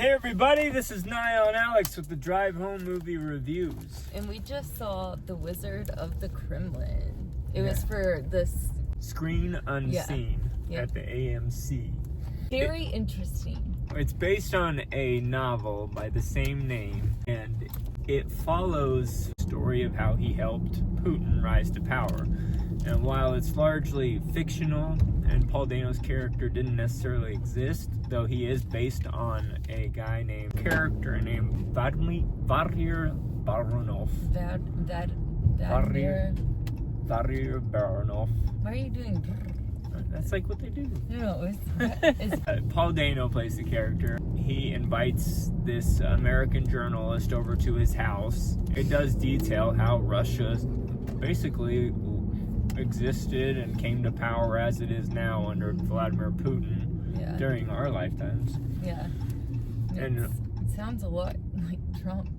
Hey everybody, this is Niall and Alex with the Drive Home Movie Reviews. And we just saw The Wizard of the Kremlin. It was for this Screen Unseen at the AMC. Very interesting. It's based on a novel by the same name, and it follows the story of how he helped Putin rise to power. And while it's largely fictional, and Paul Dano's character didn't necessarily exist, though he is based on a guy named Vladimir Baronov. Vladimir Baronov. Why are you doing? That's like what they do. No, it's Paul Dano plays the character. He invites this American journalist over to his house. It does detail how Russia basically existed and came to power as it is now under Vladimir Putin during our lifetimes. Yeah. And it sounds a lot like Trump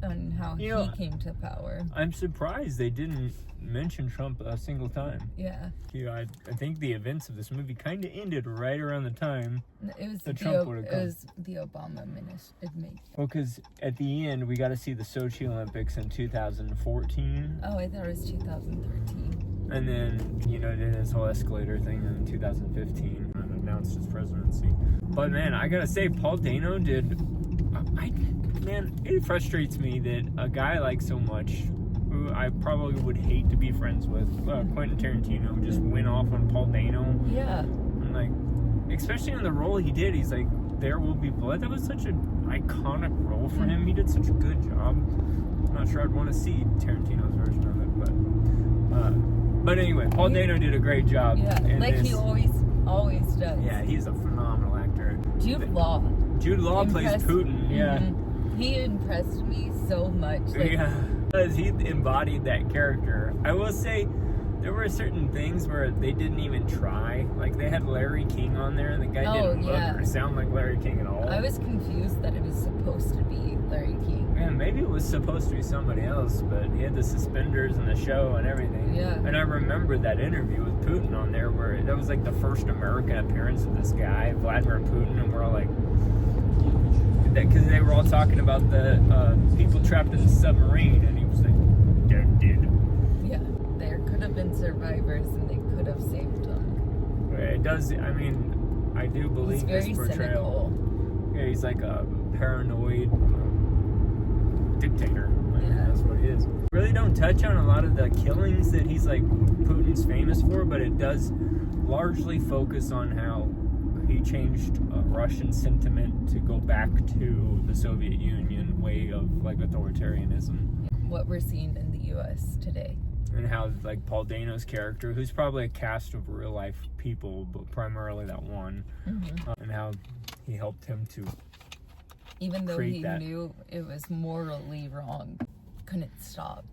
on how he came to power. I'm surprised they didn't mention Trump a single time. Yeah. I think the events of this movie kind of ended right around the time Trump would have come. It was the Obama administration. Well, because at the end, we got to see the Sochi Olympics in 2014. Oh, I thought it was 2013. And then, did his whole escalator thing in 2015 and announced his presidency. But man, I gotta say, Paul Dano it frustrates me that a guy like so much, who I probably would hate to be friends with, Quentin Tarantino, just went off on Paul Dano. Yeah. And especially in the role he did, he's like, There Will Be Blood. That was such an iconic role for him. He did such a good job. I'm not sure I'd want to see Tarantino's version of it, but anyway, Paul Dano did a great job. Yeah, he always does. Yeah, he's a phenomenal actor. Jude Law plays Putin. Yeah. Mm-hmm. He impressed me so much. Because he embodied that character. I will say, there were certain things where they didn't even try. Like, they had Larry King on there, and the guy didn't look or sound like Larry King at all. I was confused that it was supposed to be Larry King. Yeah, maybe it was supposed to be somebody else, but he had the suspenders and the show and everything. Yeah. And I remember that interview with Putin on there where that was like the first American appearance of this guy, Vladimir Putin, and we're all like, because they were all talking about the people trapped in the submarine, and he was like, they're dead. Yeah, there could have been survivors, and they could have saved them. It does, I do believe he's his portrayal. Cynical. Yeah, he's like a paranoid dictator. That's what he is. Really don't touch on a lot of the killings that he's like Putin's famous for, but it does largely focus on how he changed Russian sentiment to go back to the Soviet Union way of like authoritarianism. What we're seeing in the U.S. today. And how like Paul Dano's character, who's probably a cast of real life people, but primarily that one, and how he helped him to even though he knew it was morally wrong, couldn't stop.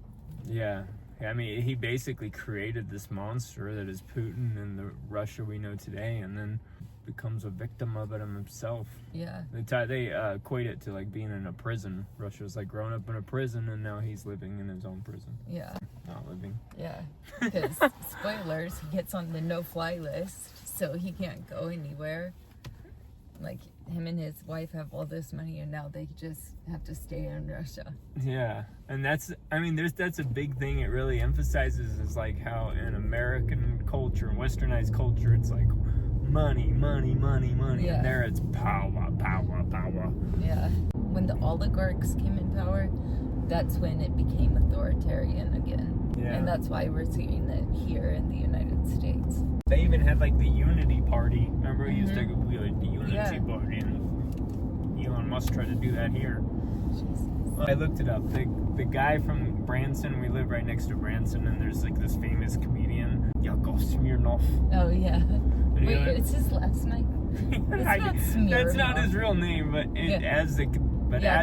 Yeah. He basically created this monster that is Putin and the Russia we know today, and then becomes a victim of it himself. Yeah. They equate it to like being in a prison. Russia's like grown up in a prison, and now he's living in his own prison. Yeah. Not living. Yeah. Because, spoilers, he gets on the no-fly list, so he can't go anywhere. Like, him and his wife have all this money, and now they just have to stay in Russia. Yeah, and that's a big thing it really emphasizes, is like how in American culture, westernized culture, it's like money, and there it's power. Yeah. When the oligarchs came in power, that's when it became authoritarian again. Yeah. And that's why we're seeing it here in the United States. They even had like the Unity Party. Remember, we used to go the Unity Party, and Elon Musk tried to do that here. Jesus. I looked it up. The guy from Branson, we live right next to Branson, and there's like this famous comedian, Yakov Smirnoff. Oh yeah. Wait, it's his last name? That's not his real name, but as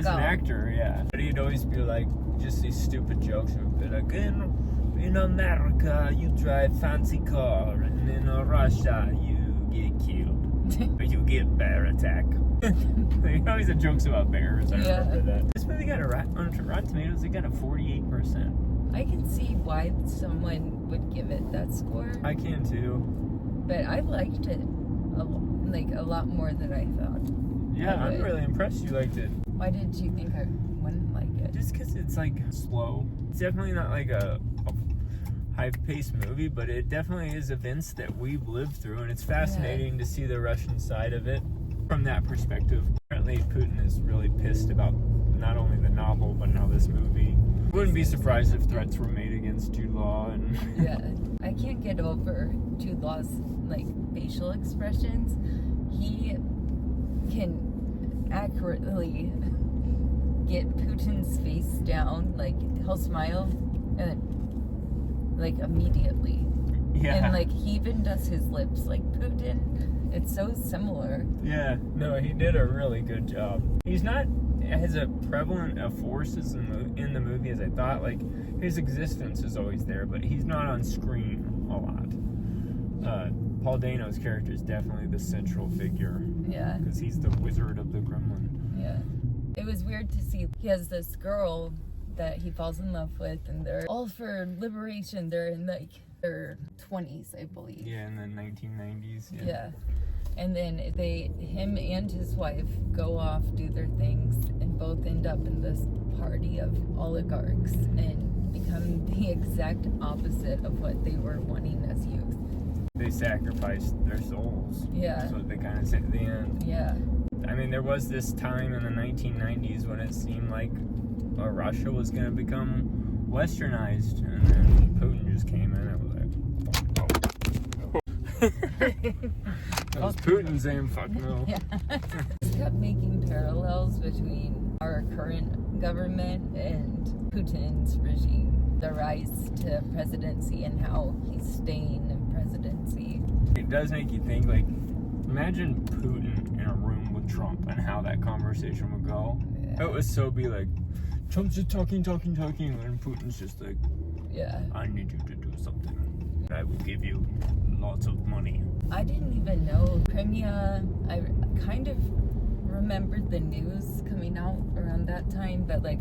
an actor, yeah. But he'd always be like, just these stupid jokes. He'd be like, in America, you drive fancy car, and in Russia, you get killed. But you get bear attack. He always had jokes about bears. I remember that. This movie got on Rotten Tomatoes, it got a 48%. I can see why someone would give it that score. I can too. But I liked it a lot more than I thought. Yeah, I'm really impressed you liked it. Why did you think I wouldn't like it? Just because it's like slow. It's definitely not like a high-paced movie, but it definitely is events that we've lived through, and it's fascinating to see the Russian side of it from that perspective. Apparently, Putin is really pissed about not only the novel, but now this movie. Wouldn't be surprised if threats were made against Jude Law. And yeah, I can't get over Jude Law's like facial expressions. He can accurately get Putin's face down. Like he'll smile and like immediately. Yeah. And like he even does his lips like Putin. It's so similar. Yeah, no, he did a really good job. He's not as a prevalent a force as in the movie as I thought. Like his existence is always there, but he's not on screen a lot. Paul Dano's character is definitely the central figure. Yeah. Because he's the wizard of the Kremlin. Yeah. It was weird to see. He has this girl that he falls in love with, and they're all for liberation. They're in like their 20s, I believe. Yeah, in the 1990s. Yeah. And then him and his wife go off, do their things, and both end up in this party of oligarchs and become the exact opposite of what they were wanting as youth. They sacrificed their souls. Yeah. That's what they kind of said at the end. Yeah. I mean, there was this time in the 1990s when it seemed like Russia was going to become westernized, and then Putin just came in and was that was Putin saying fuck no. Yeah. He kept making parallels between our current government and Putin's regime. The rise to presidency and how he's staying in presidency. It does make you think, like, imagine Putin in a room with Trump and how that conversation would go. Yeah. It would so be like, Trump's just talking, and Putin's just like, yeah, I need you to do something. I will give you lots of money. I didn't even know Crimea. I kind of remembered the news coming out around that time, but like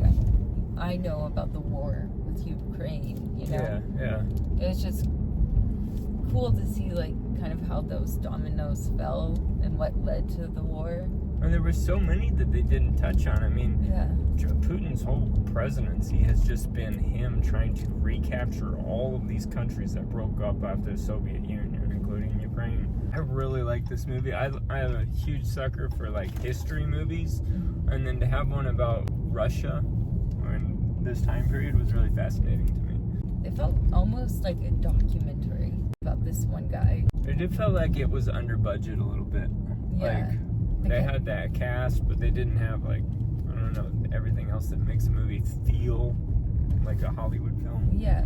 I know about the war with Ukraine, you know? Yeah. It was just cool to see like kind of how those dominoes fell and what led to the war. And there were so many that they didn't touch on. I mean, yeah. Putin's whole presidency has just been him trying to recapture all of these countries that broke up after the Soviet Union, including Ukraine. I really like this movie. I am a huge sucker for like history movies, and then to have one about Russia in this time period was really fascinating to me. It felt almost like a documentary about this one guy. It did feel like it was under budget a little bit. Yeah. Like, they had that cast, but they didn't have, like, I don't know, everything else that makes a movie feel like a Hollywood film. Yeah,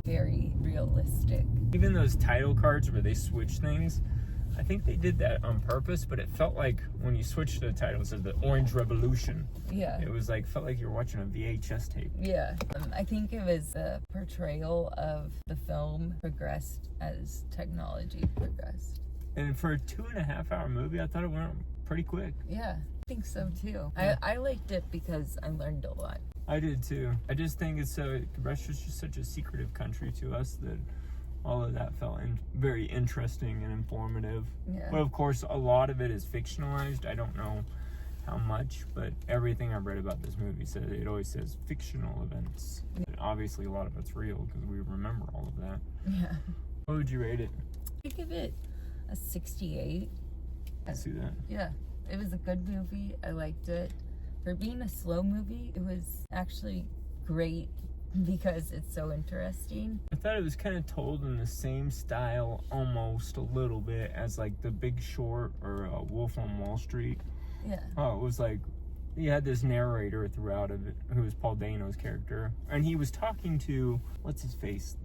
very realistic. Even those title cards where they switch things, I think they did that on purpose, but it felt like when you switched the title, it said the Orange Revolution. Yeah. It was like, felt like you were watching a VHS tape. Yeah. I think it was a portrayal of the film progressed as technology progressed. And for a 2.5 hour movie, I thought it went pretty quick. Yeah, I think so too. Yeah. I liked it because I learned a lot. I did too. I just think Russia's just such a secretive country to us that all of that felt very interesting and informative. Yeah. But of course, a lot of it is fictionalized. I don't know how much, but everything I've read about this movie said it always says fictional events. Yeah. Obviously, a lot of it's real because we remember all of that. Yeah. What would you rate it? I give it a 68. I see that. Yeah, it was a good movie. I liked it. For being a slow movie, it was actually great because it's so interesting. I thought it was kind of told in the same style, almost a little bit, as like The Big Short or Wolf on Wall Street. Yeah. Oh, it was like, you had this narrator throughout of it, who was Paul Dano's character, and he was talking to, what's his face?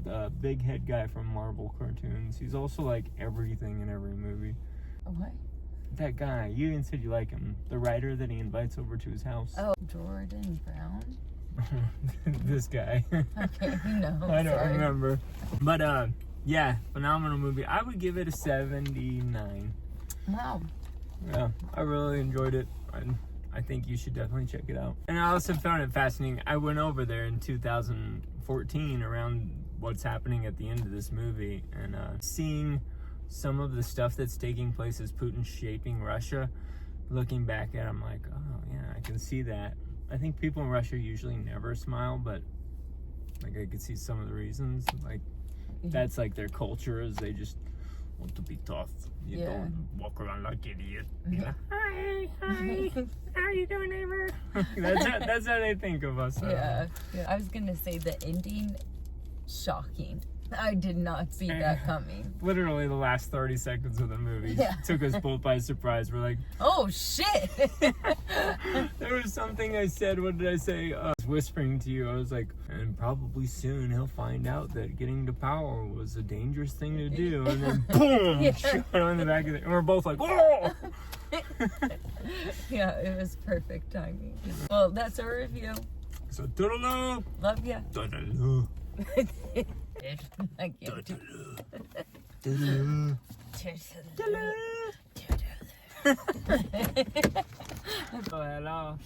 The big head guy from Marvel cartoons. He's also like everything in every movie. What? That guy, you even said you like him. The writer that he invites over to his house. Oh, Jordan Brown? This guy. Okay, no. I don't remember. But yeah, phenomenal movie. I would give it a 79. Wow. Yeah, I really enjoyed it. I think you should definitely check it out. And I also found it fascinating. I went over there in 2014 around what's happening at the end of this movie, and seeing some of the stuff that's taking place as Putin's shaping Russia looking back at it, I'm like, oh yeah, I can see that. I think people in Russia usually never smile, but like I could see some of the reasons. Like that's like their culture is they just want to be tough. You don't walk around like idiot. Like, hi, how are you doing, neighbor? that's how they think of us. Yeah. I was gonna say the ending, shocking. I did not see that coming. Literally the last 30 seconds of the movie took us both by surprise. We're like, oh shit. There was something I said. What did I say? I was whispering to you. I was like, and probably soon he'll find out that getting to power was a dangerous thing to do. And then boom, shot on the back of it. And we're both like, whoa. Yeah, it was perfect timing. Well, that's our review. So toodaloo. Love ya. Toodaloo. I can't do Toodaloo. Toodaloo. Oh, hello.